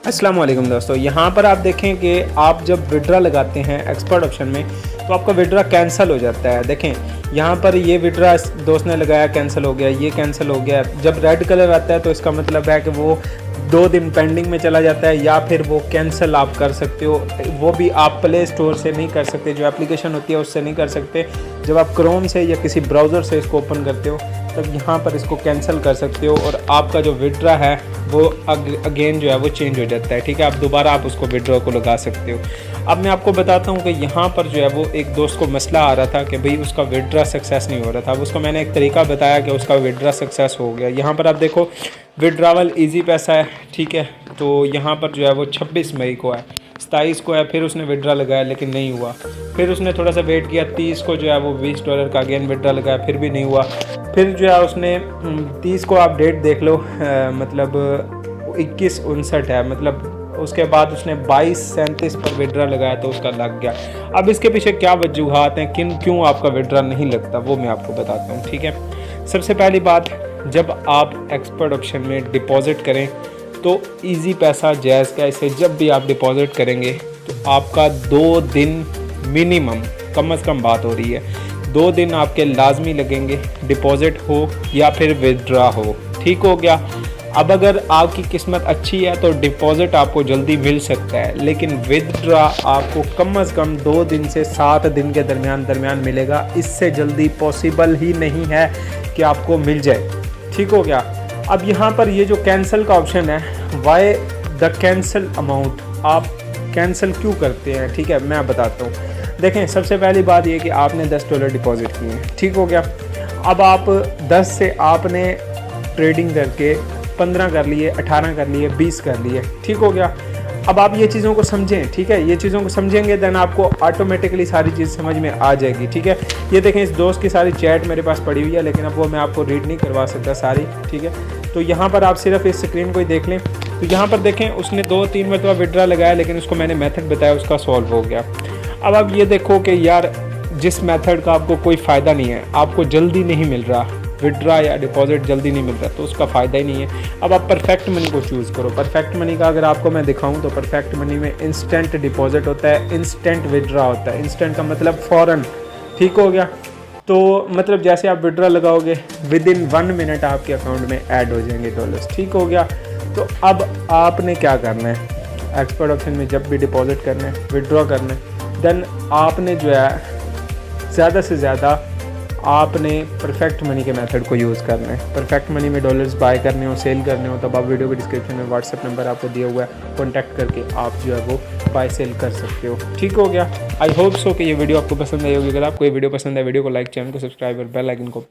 अस्सलाम वालेकुम दोस्तों, यहाँ पर आप देखें कि आप जब विड्रा लगाते हैं एक्सपर्ट ऑप्शन में तो आपका विड्रा कैंसिल हो जाता है। देखें यहाँ पर ये विड्रा दोस्त ने लगाया कैंसिल हो गया, ये कैंसिल हो गया। जब रेड कलर आता है तो इसका मतलब है कि वो 2 दिन पेंडिंग में चला जाता है या फिर वो कैंसिल आप कर सकते हो। वो भी आप प्ले स्टोर से नहीं कर सकते, जो एप्लीकेशन होती है उससे नहीं कर सकते। जब आप क्रोम से या किसी ब्राउज़र से इसको ओपन करते हो तब यहाँ पर इसको कैंसिल कर सकते हो और आपका जो विड्रा है वो अगेन जो है वो चेंज हो जाता है। ठीक है, आप दोबारा आप उसको विड्रॉ को लगा सकते हो। अब मैं आपको बताता हूँ कि यहाँ पर जो है वो एक दोस्त को मसला आ रहा था कि भाई उसका विड्रा सक्सेस नहीं हो रहा था। अब उसको मैंने एक तरीका बताया कि उसका विड्रा सक्सेस हो गया। यहाँ पर आप देखो विड्रावल ईजी पैसा है, ठीक है। तो यहाँ पर जो है वो 26 मई को है, 27 को है, फिर उसने विड्रा लगाया लेकिन नहीं हुआ। फिर उसने थोड़ा सा वेट किया, 30 को जो है वो $20 का अगेन विड्रा लगाया, फिर भी नहीं हुआ। फिर जो है उसने 30 को आप डेट देख लो, मतलब 21/59 है, मतलब उसके बाद उसने 22/37 पर विड्रा लगाया तो उसका लग गया। अब इसके पीछे क्या वजूहात हैं, क्यों आपका विड्रा नहीं लगता, वो मैं आपको बताता हूँ। ठीक है, सबसे पहली बात, जब आप एक्सपर्ट ऑप्शन में डिपॉजिट करें तो इजी पैसा जायज़ का, इसे जब भी आप डिपॉजिट करेंगे तो आपका 2 दिन मिनिमम, कम से कम बात हो रही है, 2 दिन आपके लाजमी लगेंगे, डिपॉजिट हो या फिर विड्रा हो। ठीक हो गया। अब अगर आपकी किस्मत अच्छी है तो डिपॉजिट आपको जल्दी मिल सकता है, लेकिन विड्रा आपको कम से कम 2 दिन से 7 दिन के दरमियान मिलेगा। इससे जल्दी पॉसिबल ही नहीं है कि आपको मिल जाए। ठीक हो गया। अब यहाँ पर ये जो कैंसिल का ऑप्शन है, वाई द कैंसिल अमाउंट, आप कैंसिल क्यों करते हैं, ठीक है, मैं बताता हूँ। देखें, सबसे पहली बात ये कि आपने $10 डिपॉजिट किए हैं, ठीक हो गया। अब आप 10 से आपने ट्रेडिंग करके 15 कर लिए, 18 कर लिए, 20 कर लिए, ठीक हो गया। अब आप ये चीज़ों को समझें, ठीक है, ये चीज़ों को समझेंगे देन आपको ऑटोमेटिकली सारी चीज़ समझ में आ जाएगी। ठीक है, ये देखें, इस दोस्त की सारी चैट मेरे पास पड़ी हुई है, लेकिन अब वो मैं आपको रीड नहीं करवा सकता सारी। ठीक है, तो यहाँ पर आप सिर्फ इस स्क्रीन को ही देख लें। तो यहाँ पर देखें, उसने 2-3 मरतबा विड्रा लगाया, लेकिन उसको मैंने मेथड बताया, उसका सॉल्व हो गया। अब आप ये देखो कि यार जिस मेथड का आपको कोई फ़ायदा नहीं है, आपको जल्दी नहीं मिल रहा विड्रा या डिपॉजिट, जल्दी नहीं मिलता, तो उसका फ़ायदा ही नहीं है। अब आप परफेक्ट मनी को चूज़ करो। परफेक्ट मनी का अगर आपको मैं दिखाऊं तो परफेक्ट मनी में इंस्टेंट डिपॉजिट होता है, इंस्टेंट विड्रा होता है। इंस्टेंट का मतलब फ़ौरन, ठीक हो गया। तो मतलब जैसे आप विड्रा लगाओगे विद इन 1 मिनट आपके अकाउंट में ऐड हो जाएंगे डॉलर्स, ठीक हो गया। तो अब आपने क्या करना है, एक्सपर्ट ऑप्शन में जब भी डिपॉजिट करना है, विड्रॉ करना है, देन आपने जो है ज़्यादा से ज़्यादा आपने परफेक्ट मनी के मेथड को यूज़ करना है। परफेक्ट मनी में डॉलर्स बाय करने हो, सेल करने हो, तब आप वीडियो के डिस्क्रिप्शन में व्हाट्सएप नंबर आपको दिया हुआ है, कॉन्टैक्ट करके आप जो है वो बाय सेल कर सकते हो। ठीक हो गया। आई होप सो कि ये वीडियो आपको पसंद आई होगी। अगर आपको ये वीडियो पसंद है, वीडियो को लाइक, चैनल को सब्सक्राइब और बेल आइकन को